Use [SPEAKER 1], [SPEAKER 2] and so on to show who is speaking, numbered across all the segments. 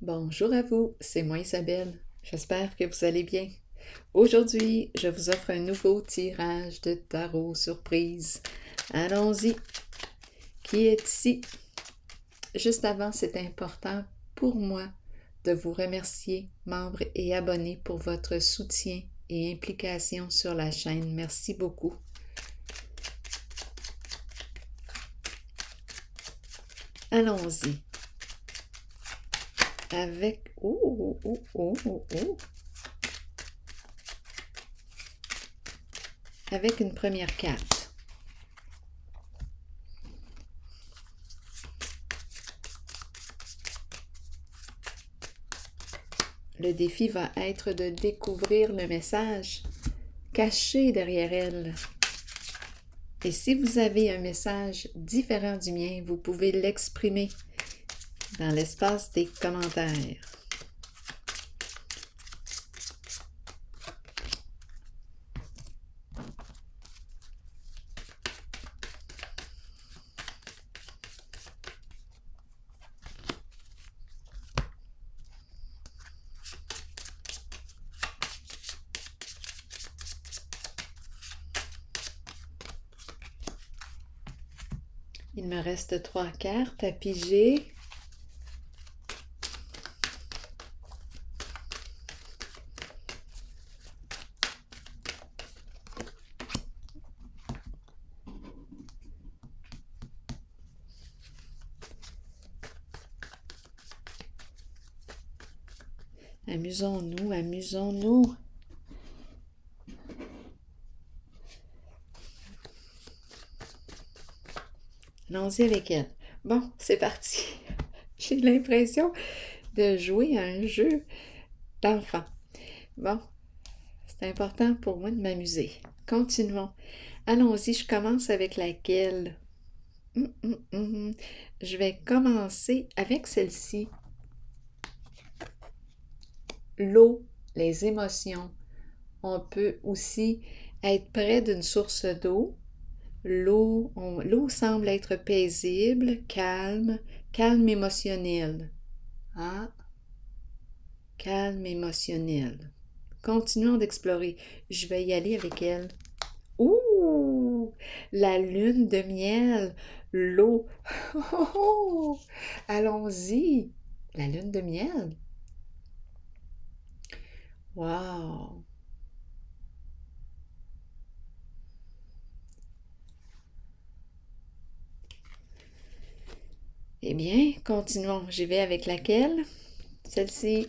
[SPEAKER 1] Bonjour à vous, c'est moi Isabelle. J'espère que vous allez bien. Aujourd'hui, je vous offre un nouveau tirage de tarot surprise. Allons-y. Qui est ici? Juste avant, c'est important pour moi de vous remercier, membres et abonnés, pour votre soutien et implication sur la chaîne. Merci beaucoup. Allons-y. Avec... Avec une première carte. Le défi va être de découvrir le message caché derrière elle. Et si vous avez un message différent du mien, vous pouvez l'exprimer dans l'espace des commentaires. Il me reste 3 cartes à piger. Amusons-nous, amusons-nous. Allons-y avec elle. Bon, c'est parti. J'ai l'impression de jouer à un jeu d'enfant. Bon, c'est important pour moi de m'amuser. Continuons. Allons-y, je commence avec laquelle? Je vais commencer avec celle-ci. L'eau, les émotions. On peut aussi être près d'une source d'eau. L'eau semble être paisible, calme émotionnel. Ah, calme émotionnel. Continuons d'explorer. Je vais y aller avec elle. Ouh! La lune de miel, l'eau. Oh! Allons-y! La lune de miel. Wow! Eh bien, continuons. J'y vais avec laquelle? Celle-ci.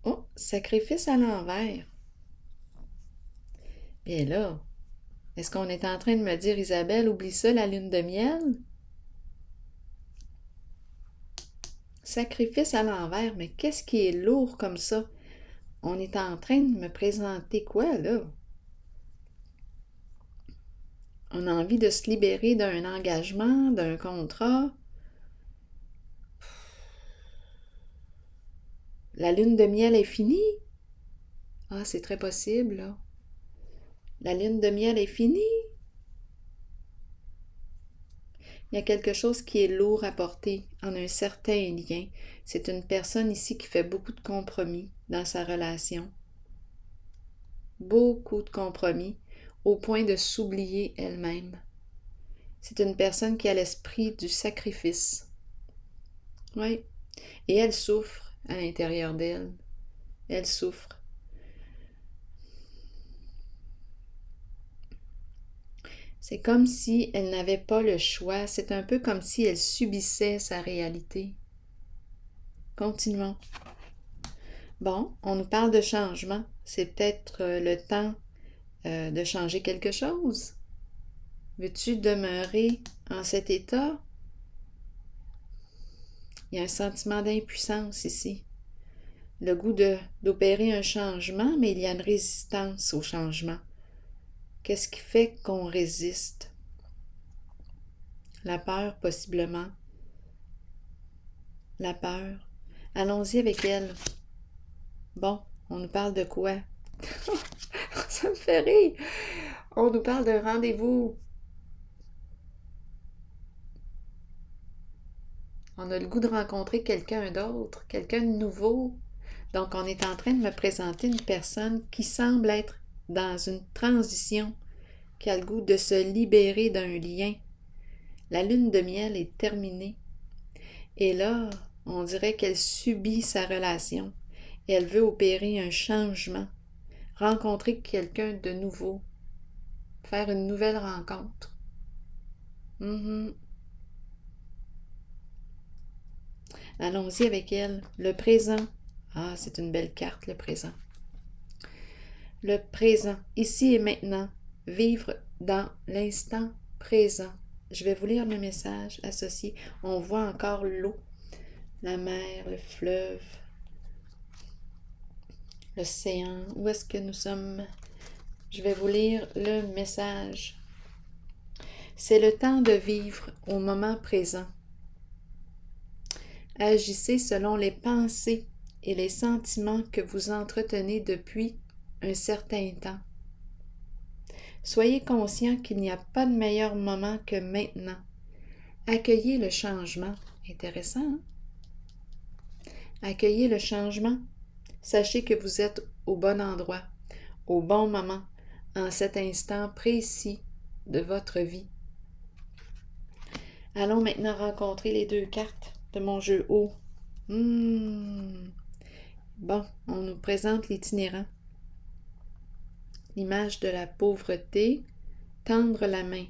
[SPEAKER 1] Oh, sacrifice à l'envers. Bien là, est-ce qu'on est en train de me dire, Isabelle, oublie ça, la lune de miel? Sacrifice à l'envers, mais qu'est-ce qui est lourd comme ça? On est en train de me présenter quoi, là? On a envie de se libérer d'un engagement, d'un contrat. La lune de miel est finie? Ah, c'est très possible, là. La lune de miel est finie? Il y a quelque chose qui est lourd à porter en un certain lien. C'est une personne ici qui fait beaucoup de compromis dans sa relation. Beaucoup de compromis, au point de s'oublier elle-même. C'est une personne qui a l'esprit du sacrifice. Oui. Et elle souffre à l'intérieur d'elle. Elle souffre. C'est comme si elle n'avait pas le choix. C'est un peu comme si elle subissait sa réalité. Continuons. Bon, on nous parle de changement. C'est peut-être le temps de changer quelque chose. Veux-tu demeurer en cet état? Il y a un sentiment d'impuissance ici. Le goût d'opérer un changement, mais il y a une résistance au changement. Qu'est-ce qui fait qu'on résiste? La peur, possiblement. La peur. Allons-y avec elle. Bon, on nous parle de quoi? Ça me fait rire. On nous parle d'un rendez-vous. On a le goût de rencontrer quelqu'un d'autre, quelqu'un de nouveau. Donc, on est en train de me présenter une personne qui semble être dans une transition, qui a le goût de se libérer d'un lien. La lune de miel est terminée. Et là, on dirait qu'elle subit sa relation. Et elle veut opérer un changement, rencontrer quelqu'un de nouveau, faire une nouvelle rencontre. Allons-y avec elle. Le présent. Ah, c'est une belle carte, le présent. Le présent, ici et maintenant. Vivre dans l'instant présent. Je vais vous lire le message associé. On voit encore l'eau, la mer, le fleuve, l'océan. Où est-ce que nous sommes? Je vais vous lire le message. C'est le temps de vivre au moment présent. Agissez selon les pensées et les sentiments que vous entretenez depuis un certain temps. Soyez conscient qu'il n'y a pas de meilleur moment que maintenant. Accueillez le changement. Intéressant, hein? Accueillez le changement. Sachez que vous êtes au bon endroit, au bon moment, en cet instant précis de votre vie. Allons maintenant rencontrer les deux cartes de mon jeu haut. Bon, on nous présente l'itinérant. L'image de la pauvreté, tendre la main.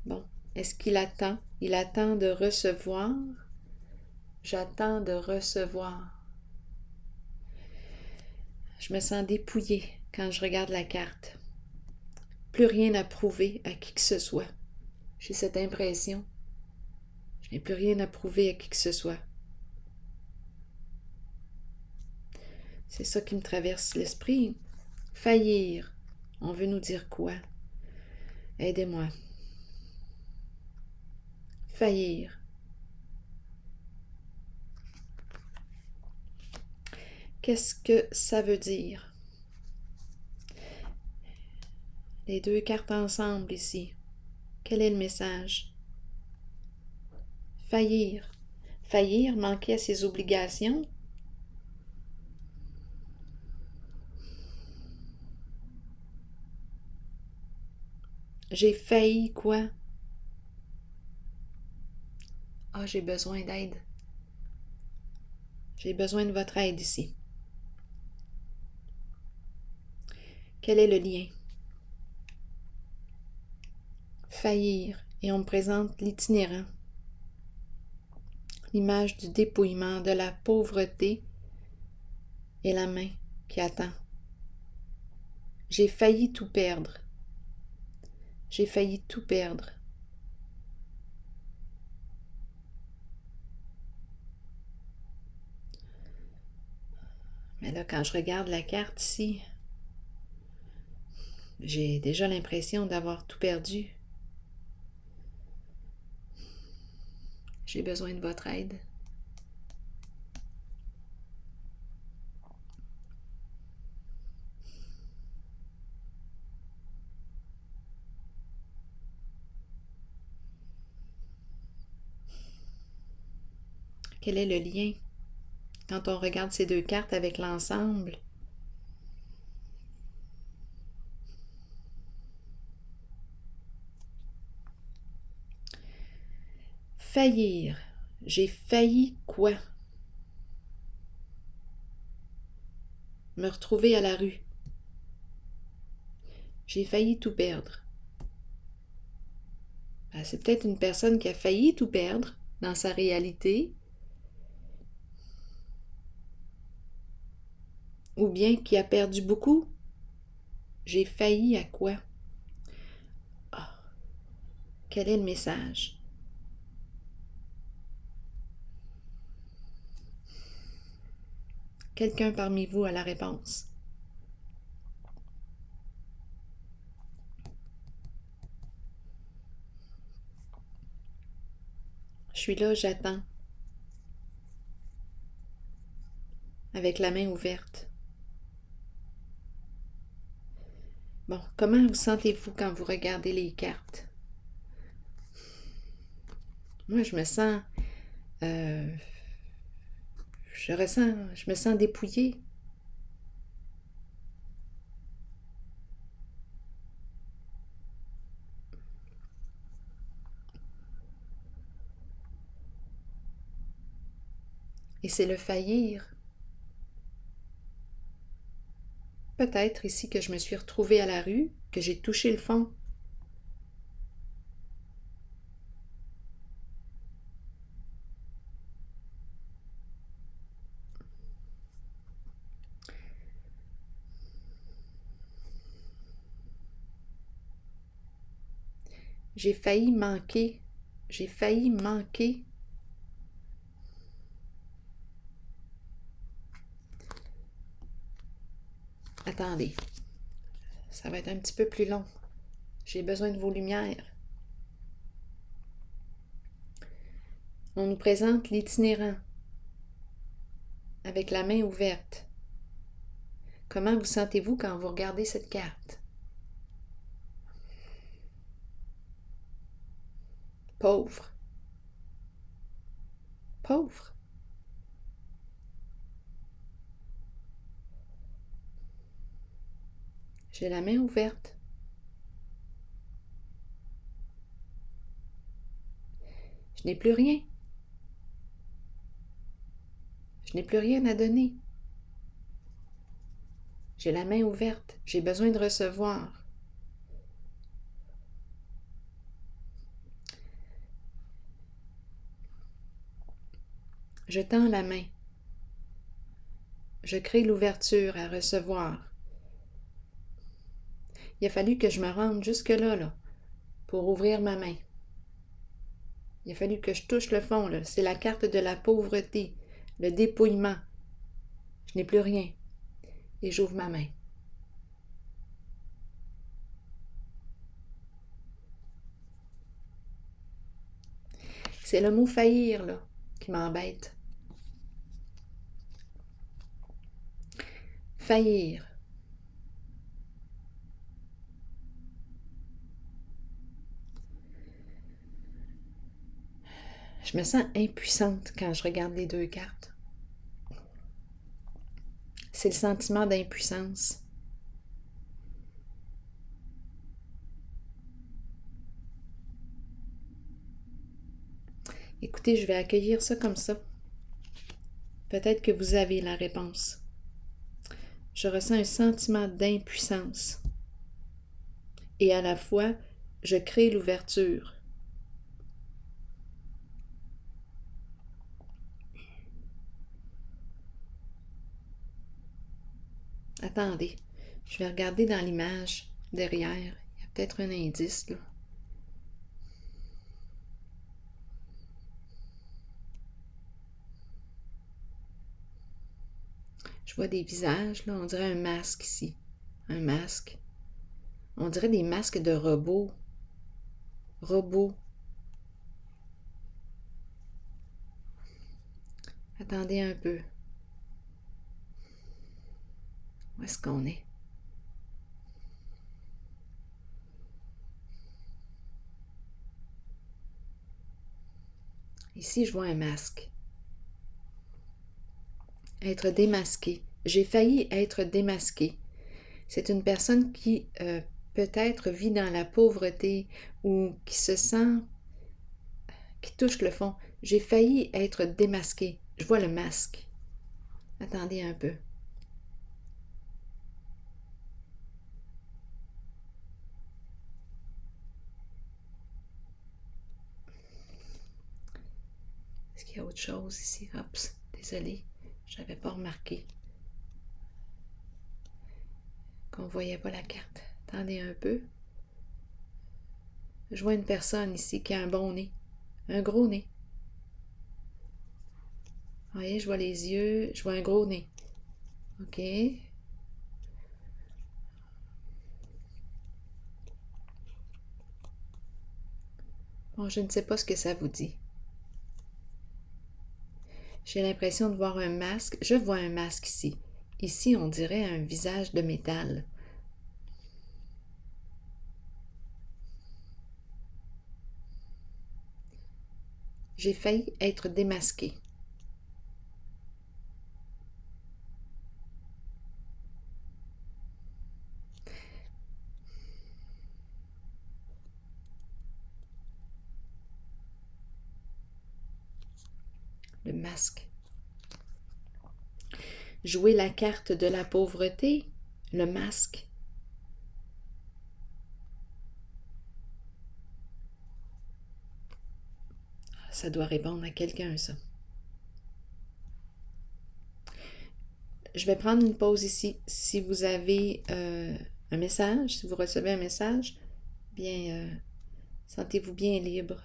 [SPEAKER 1] Bon, est-ce qu'il attend? Il attend de recevoir. J'attends de recevoir. Je me sens dépouillée quand je regarde la carte. Plus rien à prouver à qui que ce soit. J'ai cette impression. Je n'ai plus rien à prouver à qui que ce soit. C'est ça qui me traverse l'esprit. Faillir. On veut nous dire quoi? Aidez-moi. Faillir. Qu'est-ce que ça veut dire? Les deux cartes ensemble ici. Quel est le message? Faillir. Faillir, manquer à ses obligations. J'ai failli quoi? Ah, j'ai besoin d'aide. J'ai besoin de votre aide ici. Quel est le lien? Faillir. Et on me présente l'itinérant. L'image du dépouillement, de la pauvreté et la main qui attend. J'ai failli tout perdre. J'ai failli tout perdre. Mais là, quand je regarde la carte ici, j'ai déjà l'impression d'avoir tout perdu. J'ai besoin de votre aide. Quel est le lien quand on regarde ces deux cartes avec l'ensemble? Faillir. J'ai failli quoi? Me retrouver à la rue. J'ai failli tout perdre. Ben, c'est peut-être une personne qui a failli tout perdre dans sa réalité, ou bien qui a perdu beaucoup. J'ai failli à quoi? Ah, quel est le message? Quelqu'un parmi vous a la réponse. Je suis là, j'attends, avec la main ouverte. Bon, comment vous sentez-vous quand vous regardez les cartes? Moi, je me sens Je me sens dépouillée. Et c'est le faillir. Peut-être ici que je me suis retrouvée à la rue, que j'ai touché le fond. J'ai failli manquer. J'ai failli manquer. Attendez, ça va être un petit peu plus long. J'ai besoin de vos lumières. On nous présente l'itinérant avec la main ouverte. Comment vous sentez-vous quand vous regardez cette carte? Pauvre. Pauvre. J'ai la main ouverte. Je n'ai plus rien. Je n'ai plus rien à donner. J'ai la main ouverte. J'ai besoin de recevoir. Je tends la main. Je crée l'ouverture à recevoir. Il a fallu que je me rende jusque-là, là, pour ouvrir ma main. Il a fallu que je touche le fond, là. C'est la carte de la pauvreté, le dépouillement. Je n'ai plus rien. Et j'ouvre ma main. C'est le mot faillir, là, qui m'embête. Faillir. Je me sens impuissante quand je regarde les deux cartes. C'est le sentiment d'impuissance. Écoutez, je vais accueillir ça comme ça. Peut-être que vous avez la réponse. Je ressens un sentiment d'impuissance. Et à la fois, je crée l'ouverture. Attendez, je vais regarder dans l'image derrière. Il y a peut-être un indice, là. Je vois des visages, là. On dirait un masque ici. Un masque. On dirait des masques de robots. Robots. Attendez un peu. Où est-ce qu'on est? Ici, je vois un masque. Être démasqué. J'ai failli être démasqué. C'est une personne qui peut-être vit dans la pauvreté ou qui se sent, qui touche le fond. J'ai failli être démasqué. Je vois le masque. Attendez un peu. Est-ce qu'il y a autre chose ici? Oups, désolée, je n'avais pas remarqué qu'on ne voyait pas la carte. Attendez un peu. Je vois une personne ici qui a un bon nez, un gros nez. Vous voyez, je vois les yeux, je vois un gros nez. OK. Bon, je ne sais pas ce que ça vous dit. J'ai l'impression de voir un masque. Je vois un masque ici. Ici, on dirait un visage de métal. J'ai failli être démasquée. Le masque. Jouer la carte de la pauvreté. Le masque. Ça doit répondre à quelqu'un, ça. Je vais prendre une pause ici. Si vous avez un message, si vous recevez un message, bien, sentez-vous bien libre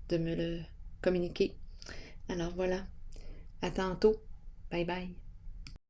[SPEAKER 1] de me le communiquer. Alors voilà, à tantôt. Bye bye.